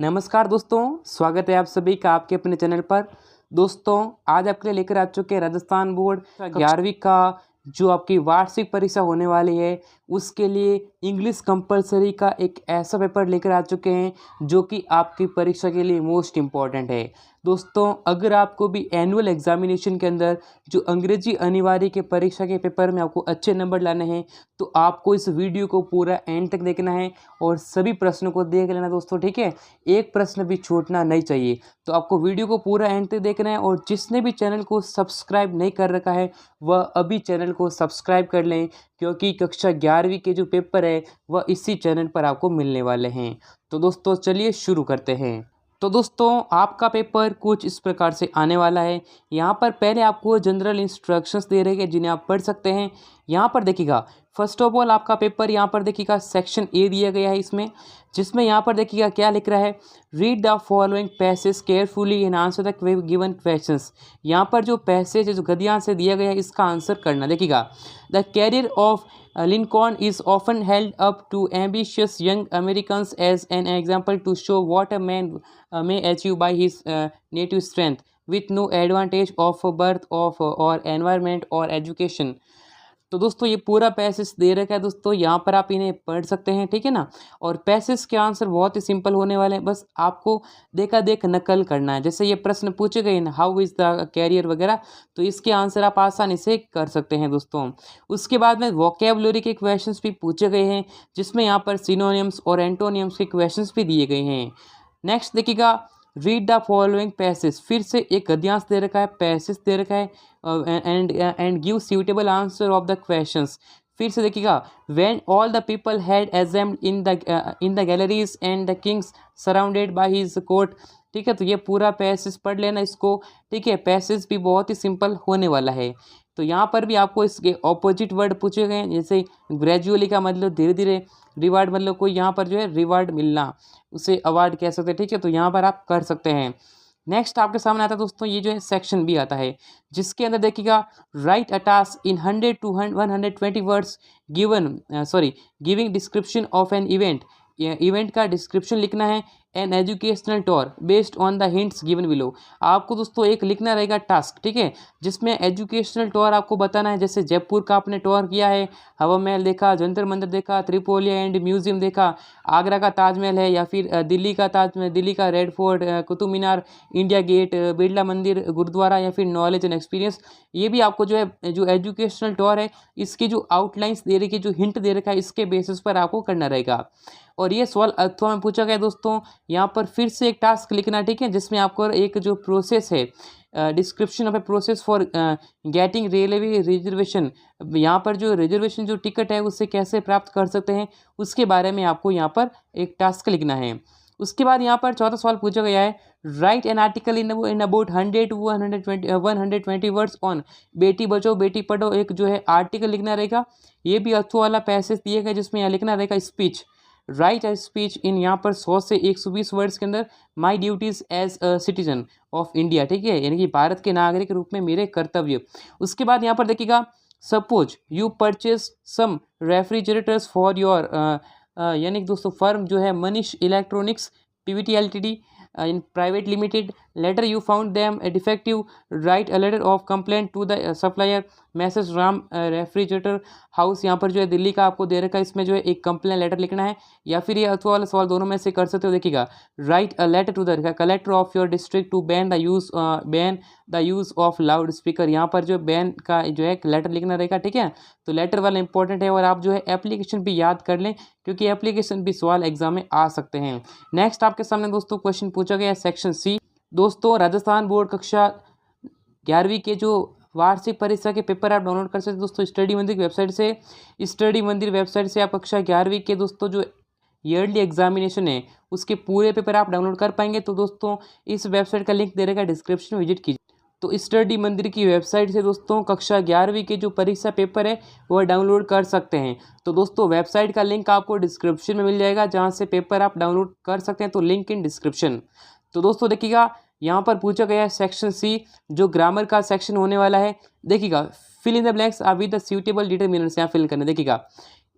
नमस्कार दोस्तों, स्वागत है आप सभी का आपके अपने चैनल पर। दोस्तों, आज आपके लिए लेकर आ चुके हैं राजस्थान बोर्ड 11वीं का जो आपकी वार्षिक परीक्षा होने वाली है, उसके लिए इंग्लिश कंपलसरी का एक ऐसा पेपर लेकर आ चुके हैं जो कि आपकी परीक्षा के लिए मोस्ट इम्पॉर्टेंट है। दोस्तों, अगर आपको भी एनुअल एग्जामिनेशन के अंदर जो अंग्रेजी अनिवार्य के परीक्षा के पेपर में आपको अच्छे नंबर लाने हैं, तो आपको इस वीडियो को पूरा एंड तक देखना है और सभी प्रश्नों को देख लेना दोस्तों, ठीक है। एक प्रश्न भी छूटना नहीं चाहिए। तो आपको वीडियो को पूरा एंड तक देखना है और जिसने भी चैनल को सब्सक्राइब नहीं कर रखा है वह अभी चैनल को सब्सक्राइब कर लें, क्योंकि कक्षा 11वीं के जो पेपर है वह इसी चैनल पर आपको मिलने वाले हैं। तो दोस्तों चलिए शुरू करते हैं। तो दोस्तों, आपका पेपर कुछ इस प्रकार से आने वाला है। यहाँ पर पहले आपको जनरल इंस्ट्रक्शंस दे रहे हैं जिन्हें आप पढ़ सकते हैं। यहाँ पर देखिएगा, फर्स्ट ऑफ ऑल आपका पेपर यहाँ पर देखिएगा सेक्शन ए दिया गया है इसमें, जिसमें यहाँ पर देखिएगा क्या लिख रहा है, read the following passage carefully and answer the given questions. यहाँ पर जो पैसेज है, जो गद्यांश से दिया गया है, इसका आंसर करना। देखिएगा, the carrier of Lincoln is often held up to ambitious young Americans as an example to show what a man may achieve by his native strength, with no advantage of birth of or environment or education। तो दोस्तों ये पूरा passage दे रखा है दोस्तों, यहाँ पर आप इन्हें पढ़ सकते हैं, ठीक है ना। और पैसेज के आंसर बहुत ही सिंपल होने वाले हैं, बस आपको देखा देख नकल करना है। जैसे ये प्रश्न पूछे गए ना, हाउ इज़ द कैरियर वगैरह, तो इसके आंसर आप आसानी से कर सकते हैं दोस्तों। उसके बाद में वोकेबुलरी के क्वेश्चंस भी पूछे गए हैं, जिसमें यहाँ पर सिनोनिम्स और एंटोनियम्स के क्वेश्चंस भी दिए गए हैं। नेक्स्ट देखिएगा, रीड द फॉलोइंग पैसेज, फिर से एक गद्यांश दे रखा है, पैसेज दे रखा है, and give suitable answer of the questions. फिर से देखिएगा, when all the people had assembled in the galleries and the kings surrounded by his court. ठीक है, तो ये पूरा पैसेज पढ़ लेना इसको, ठीक है। पैसेज भी बहुत ही सिंपल होने वाला है। तो यहाँ पर भी आपको इसके ऑपोजिट वर्ड पूछे गए हैं, जैसे ग्रेजुअली का मतलब धीरे धीरे, रिवार्ड मतलब कोई यहाँ पर जो है रिवार्ड मिलना, उसे अवार्ड कह सकते हैं, ठीक है। तो यहाँ पर आप कर सकते हैं। नेक्स्ट आपके सामने आता है दोस्तों, ये जो है सेक्शन बी आता है, जिसके अंदर देखिएगा, write a task in 100 to 120 words giving description of an event. Event का डिस्क्रिप्शन लिखना है। An educational tour based on the hints given below. आपको दोस्तों एक लिखना रहेगा टास्क, ठीक है, जिसमें एजुकेशनल टूर आपको बताना है। जैसे जयपुर का आपने टूर किया है, हवा महल देखा, जंतर मंदिर देखा, त्रिपोलिया एंड म्यूजियम देखा, आगरा का ताजमहल है, या फिर दिल्ली का ताजमहल, दिल्ली का red fort, Qutub Minar, India gate, Birla मंदिर, गुरुद्वारा, या फिर नॉलेज एंड एक्सपीरियंस। ये भी आपको जो है, जो एजुकेशनल टूर है, इसकी जो आउटलाइंस दे रखी है, जो हिंट दे रखा है, इसके बेसिस पर आपको करना रहेगा। और ये सवाल अथवा में पूछा गया दोस्तों। यहाँ पर फिर से एक टास्क लिखना, ठीक है, जिसमें आपको एक जो प्रोसेस है, description of a process for getting railway reservation, यहाँ पर जो रिजर्वेशन जो टिकट है उससे कैसे प्राप्त कर सकते हैं, उसके बारे में आपको यहाँ पर एक टास्क लिखना है। उसके बाद यहाँ पर चौथा सवाल पूछा गया है, right an article in about 100 to 120 words on Beti Bachao Beti पढ़ो। एक जो है आर्टिकल लिखना रहेगा। ये भी अथवा वाला पैसेज दिए गए, जिसमें यहाँ लिखना रहेगा speech, write a speech in, यहाँ पर 100 से 120 वर्ड्स के अंदर, my duties as a citizen of India, ठीक है, यानी कि भारत के नागरिक के रूप में मेरे कर्तव्य। उसके बाद यहाँ पर देखिएगा, suppose you purchase some refrigerators for your, यानी कि दोस्तों फर्म जो है Manish electronics PVT LTD in private limited, later you found them defective, write a letter of complaint to the supplier, message Ram refrigerator house, यहाँ पर जो है दिल्ली का आपको दे रखा है, इसमें जो है एक कंप्लेन लेटर लिखना है, या फिर ये अथवा वाला सवाल दोनों में से कर सकते हो। देखिएगा, write a letter to the collector of your district to ban the use of loud speaker. यहाँ पर जो बैन का जो है लेटर लिखना रहेगा, ठीक है। तो लेटर वाला इंपॉर्टेंट है, और आप जो है एप्लीकेशन भी याद कर लें, क्योंकि एप्लीकेशन भी सवाल एग्जाम में आ सकते हैं। नेक्स्ट आपके सामने दोस्तों क्वेश्चन पूछा गया है सेक्शन सी। दोस्तों, राजस्थान बोर्ड कक्षा 11वीं के जो वार्षिक परीक्षा के पेपर आप डाउनलोड कर सकते हैं दोस्तों स्टडी मंदिर की वेबसाइट से। स्टडी मंदिर वेबसाइट से आप कक्षा 11वीं के दोस्तों जो ईयरली एग्जामिनेशन है उसके पूरे पेपर आप डाउनलोड कर पाएंगे। तो दोस्तों इस वेबसाइट का लिंक दे रहेगा डिस्क्रिप्शन में, विजिट कीजिए। तो स्टडी मंदिर की वेबसाइट से दोस्तों कक्षा 11वीं के जो परीक्षा पेपर है वह डाउनलोड कर सकते हैं। तो दोस्तों वेबसाइट का लिंक आपको डिस्क्रिप्शन में मिल जाएगा, जहाँ से पेपर आप डाउनलोड कर सकते हैं, तो लिंक इन डिस्क्रिप्शन। तो दोस्तों देखिएगा, यहाँ पर पूछा गया है सेक्शन सी, जो ग्रामर का सेक्शन होने वाला है। देखिएगा, fill in the blanks with the suitable determinants, यहाँ फिल करना। देखिएगा,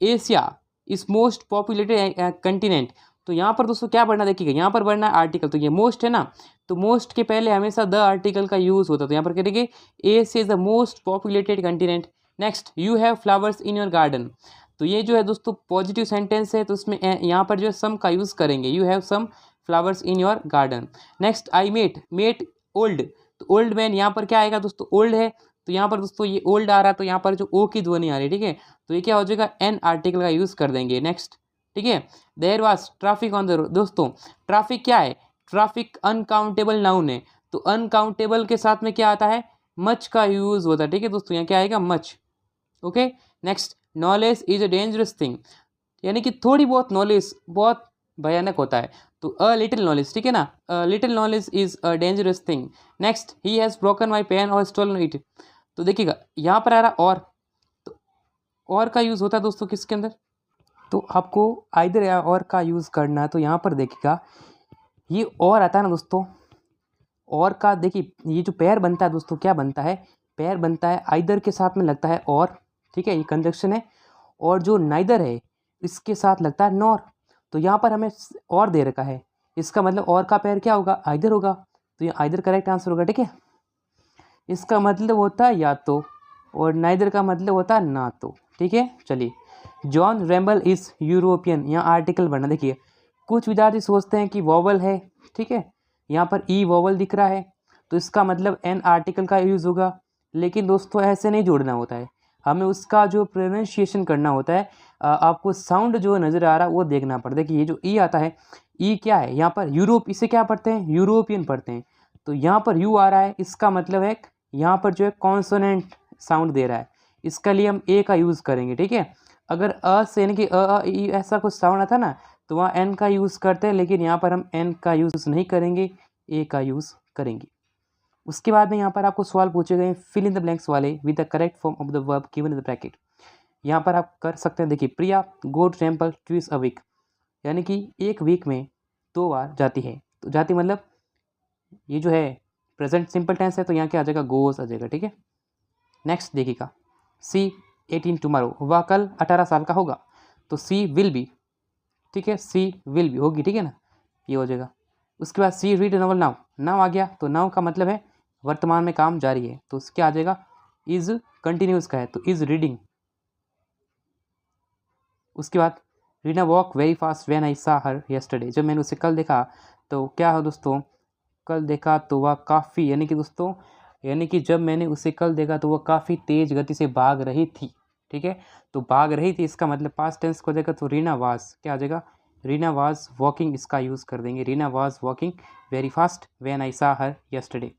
Asia is most populated continent, तो यहाँ पर दोस्तों क्या पढ़ना देखिएगा, यहाँ पर पढ़ना आर्टिकल, तो ये मोस्ट है ना, तो मोस्ट के पहले हमेशा द आर्टिकल का यूज़ होता है, तो यहाँ पर करेंगे Asia is the most populated continent. Next, you have flowers in your garden, तो ये जो है दोस्तों पॉजिटिव सेंटेंस है, तो उसमें यहाँ पर जो है सम का यूज़ करेंगे, you have some flowers in your garden. Next, I met old, तो ओल्ड मैन यहाँ पर क्या आएगा दोस्तों, ओल्ड है, तो यहाँ पर दोस्तों ये ओल्ड आ रहा है, तो यहाँ पर जो ओ की ध्वनि आ रही है, ठीक है, तो ये क्या हो जाएगा, एन आर्टिकल का यूज़ कर देंगे। नेक्स्ट, ठीक है, there was traffic on the road, दोस्तों ट्रैफिक क्या है, ट्रैफिक अनकाउंटेबल नाउन है, तो अनकाउंटेबल के साथ में क्या आता है, मच का यूज़ होता है, ठीक है दोस्तों, यहाँ क्या आएगा, much. Okay, next, knowledge is a dangerous thing, यानी कि थोड़ी बहुत नॉलेज बहुत भयानक होता है, तो अ लिटिल नॉलेज, ठीक है ना, little knowledge is a dangerous thing. Next, he has broken my pen और स्टोलन इट, तो देखिएगा यहाँ पर आ रहा और, तो और का यूज़ होता है दोस्तों किसके अंदर, तो आपको आइदर और का यूज़ करना है, तो यहाँ पर देखिएगा ये और आता है ना दोस्तों, और का देखिए ये जो पेयर बनता है दोस्तों, क्या बनता है, पेयर बनता है आइदर के साथ में लगता है और, ठीक है, ये कंजक्शन है, और जो नाइदर है इसके साथ लगता है नॉर, तो यहाँ पर हमें और दे रखा है, इसका मतलब और का पेयर क्या होगा, आइदर होगा, तो ये आइदर करेक्ट आंसर होगा, ठीक है। इसका मतलब होता है या तो, और नाइदर का मतलब होता है ना तो, ठीक है। चलिए, जॉन रेम्बल इज़ यूरोपियन, यहाँ आर्टिकल बनना, देखिए कुछ विद्यार्थी सोचते हैं कि वॉवल है, ठीक है, यहाँ पर ई वॉवल दिख रहा है, तो इसका मतलब एन आर्टिकल का यूज़ होगा, लेकिन दोस्तों ऐसे नहीं जोड़ना होता है, हमें उसका जो प्रोनाउंसिएशन करना होता है, आपको साउंड जो नज़र आ रहा है वो देखना पड़ता है। देखिए ये जो ई आता है, ई क्या है, यहाँ पर यूरोप, इसे क्या पढ़ते हैं, यूरोपियन पढ़ते हैं, तो यहाँ पर यू आ रहा है, इसका मतलब है यहाँ पर जो है कॉन्सोनेंट साउंड दे रहा है, इसका लिए हम ए का यूज़ करेंगे, ठीक है। अगर अ से यानी कि ई ऐसा कुछ साउंड आता ना, तो वहाँ एन का यूज़ करते हैं, लेकिन यहाँ पर हम एन का यूज़ नहीं करेंगे, ए का यूज़ करेंगे। उसके बाद में यहाँ पर आपको सवाल पूछे गए फिल इन द ब्लैंक्स वाले with the correct form of the verb given in the bracket. यहाँ पर आप कर सकते हैं, देखिए Priya go to temple twice a week, यानी कि एक वीक में 2 बार जाती है, तो जाती मतलब ये जो है प्रेजेंट सिंपल टेंस है, तो यहाँ क्या आ जाएगा, गोज आ जाएगा, ठीक है। नेक्स्ट देखिएगा, सी 18 टुमारो, वह कल 18 साल का होगा, तो सी विल बी, ठीक है, सी विल बी होगी, ठीक है ना, ये हो जाएगा। उसके बाद सी रीड नॉवल नाउ, नाउ आ गया, तो नाउ का मतलब है वर्तमान में काम जारी है, तो क्या आ जाएगा, इज कंटिन्यूस का है, तो इज रीडिंग। उसके बाद Reena walk very fast when I saw her yesterday, जब मैंने उसे कल देखा, तो क्या है दोस्तों, कल देखा तो वह काफ़ी, यानी कि दोस्तों यानी कि जब मैंने उसे कल देखा तो वह काफ़ी तेज़ गति से भाग रही थी, ठीक है, तो भाग रही थी इसका मतलब पास्ट टेंस को देखा, तो रीना वाज क्या आ जाएगा, रीना वाज वॉकिंग, इसका यूज़ कर देंगे, Reena was walking very fast when I saw her yesterday.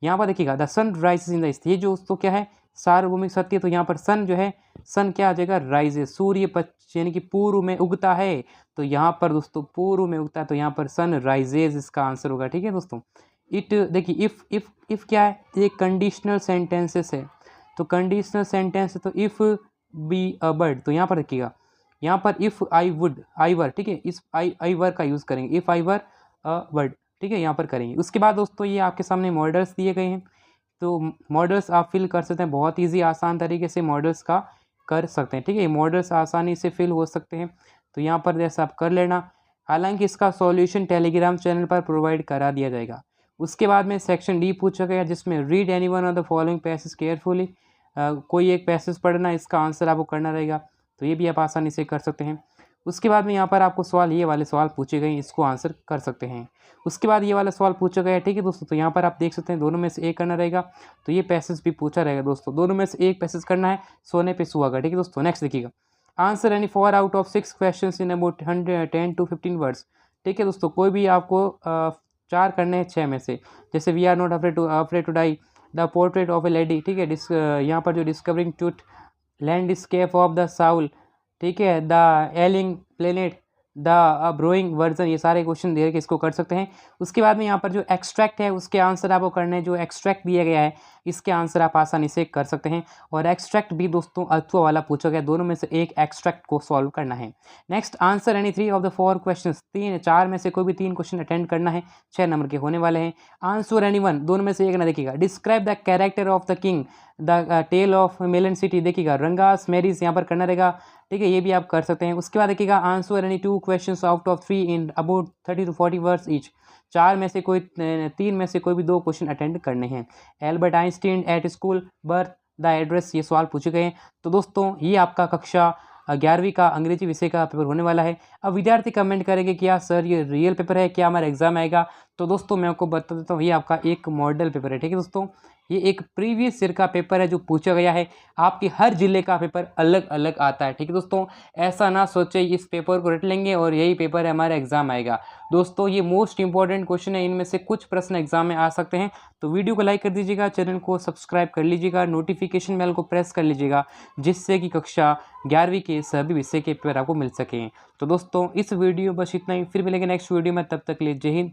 यहाँ पर देखिएगा the sun rises in the east, ये जो दोस्तों क्या है, सार्वभौमिक सत्य, तो यहाँ पर सन जो है, सन क्या आ जाएगा, राइजेज, सूर्य यानी कि पूर्व में उगता है, तो यहाँ पर दोस्तों पूर्व में उगता है, तो यहाँ पर सन राइजेज इसका आंसर होगा, ठीक है दोस्तों। इट देखिए इफ़ क्या है, ये कंडीशनल सेंटेंसेस है, तो कंडीशनल सेंटेंस है, तो इफ़ बी अ बर्ड, तो यहाँ पर देखिएगा, यहाँ पर इफ़ आई वर, ठीक है, इस आई वर का यूज़ करेंगे, if I were a bird, ठीक है, यहाँ पर करेंगे। उसके बाद दोस्तों ये आपके सामने मॉडल्स दिए गए हैं, तो मॉडल्स आप फिल कर सकते हैं, बहुत ईजी आसान तरीके से मॉडल्स का कर सकते हैं, ठीक है, मॉडल्स आसानी से फिल हो सकते हैं, तो यहाँ पर जैसा आप कर लेना। हालांकि इसका सॉल्यूशन टेलीग्राम चैनल पर प्रोवाइड करा दिया जाएगा। उसके बाद में सेक्शन डी पूछा गया, जिसमें read any one of the following passage carefully, कोई एक पैसेज पढ़ना, इसका आंसर आपको करना रहेगा, तो ये भी आप आसानी से कर सकते हैं। उसके बाद में यहाँ पर आपको सवाल, ये वाले सवाल पूछे गए, इसको आंसर कर सकते हैं। उसके बाद ये वाला सवाल पूछा गया, ठीक है दोस्तों, तो यहाँ पर आप देख सकते हैं दोनों में से एक करना रहेगा, तो ये पैसेज भी पूछा रहेगा दोस्तों, दोनों में से एक पैसेज करना है, सोने पे सुहागा, ठीक है दोस्तों। नेक्स्ट देखिएगा, answer any 4 out of 6 question in about 10 to 15 words, ठीक है दोस्तों, कोई भी आपको 4 करने हैं 6 में से, जैसे we are not afraid to die, the portrait of a lady, ठीक है, यहाँ पर जो discovering truth, landscape of the soul, ठीक है, the ailing planet, the browning version, ये सारे क्वेश्चन दे के इसको कर सकते हैं। उसके बाद में यहाँ पर जो एक्सट्रैक्ट है उसके आंसर आपको करने हैं, जो एक्सट्रैक्ट दिया गया है इसके आंसर आप आसानी से कर सकते हैं, और एक्सट्रैक्ट भी दोस्तों अथवा वाला पूछा गया, दोनों में से एक एक्सट्रैक्ट को सॉल्व करना है। Next, answer any 3 of the 4 question, 4 में से कोई भी 3 क्वेश्चन अटेंड करना है, 6 नंबर के होने वाले हैं। आंसर एनी 1, दोनों में से एक ना, देखिएगा describe the character of the king, the tale of melon city, देखिएगा रंगास मैरिज यहाँ पर करना रहेगा, ठीक है, ये भी आप कर सकते हैं। उसके बाद देखिएगा answer any 2 questions out of 3 in about 30 to 40 words each. 4 में से कोई 3 में से कोई भी 2 क्वेश्चन अटेंड करने हैं। Albert Einstein at school birth the address, ये सवाल पूछे गए हैं। तो दोस्तों ये आपका कक्षा 11वीं का अंग्रेजी विषय का पेपर होने वाला है। अब विद्यार्थी कमेंट करेंगे कि यार सर ये रियल पेपर है, क्या हमारा एग्जाम आएगा? तो दोस्तों मैं आपको बता देता हूँ, ये आपका एक मॉडल पेपर है। ठीक है दोस्तों, ये एक प्रीवियस ईयर का पेपर है जो पूछा गया है। आपके हर जिले का पेपर अलग अलग आता है। ठीक है दोस्तों, ऐसा ना सोचे इस पेपर को रट लेंगे और यही पेपर है हमारा एग्जाम आएगा। दोस्तों ये मोस्ट इंपॉर्टेंट क्वेश्चन है, इनमें से कुछ प्रश्न एग्जाम में आ सकते हैं। तो वीडियो को लाइक कर दीजिएगा, चैनल को सब्सक्राइब कर लीजिएगा, नोटिफिकेशन बेल को प्रेस कर लीजिएगा, जिससे कि कक्षा 11वीं के सभी विषय के पेपर आपको मिल सकें। तो दोस्तों इस वीडियो बस इतना ही, फिर मिलेंगे नेक्स्ट वीडियो में, तब तक के लिए जय हिंद।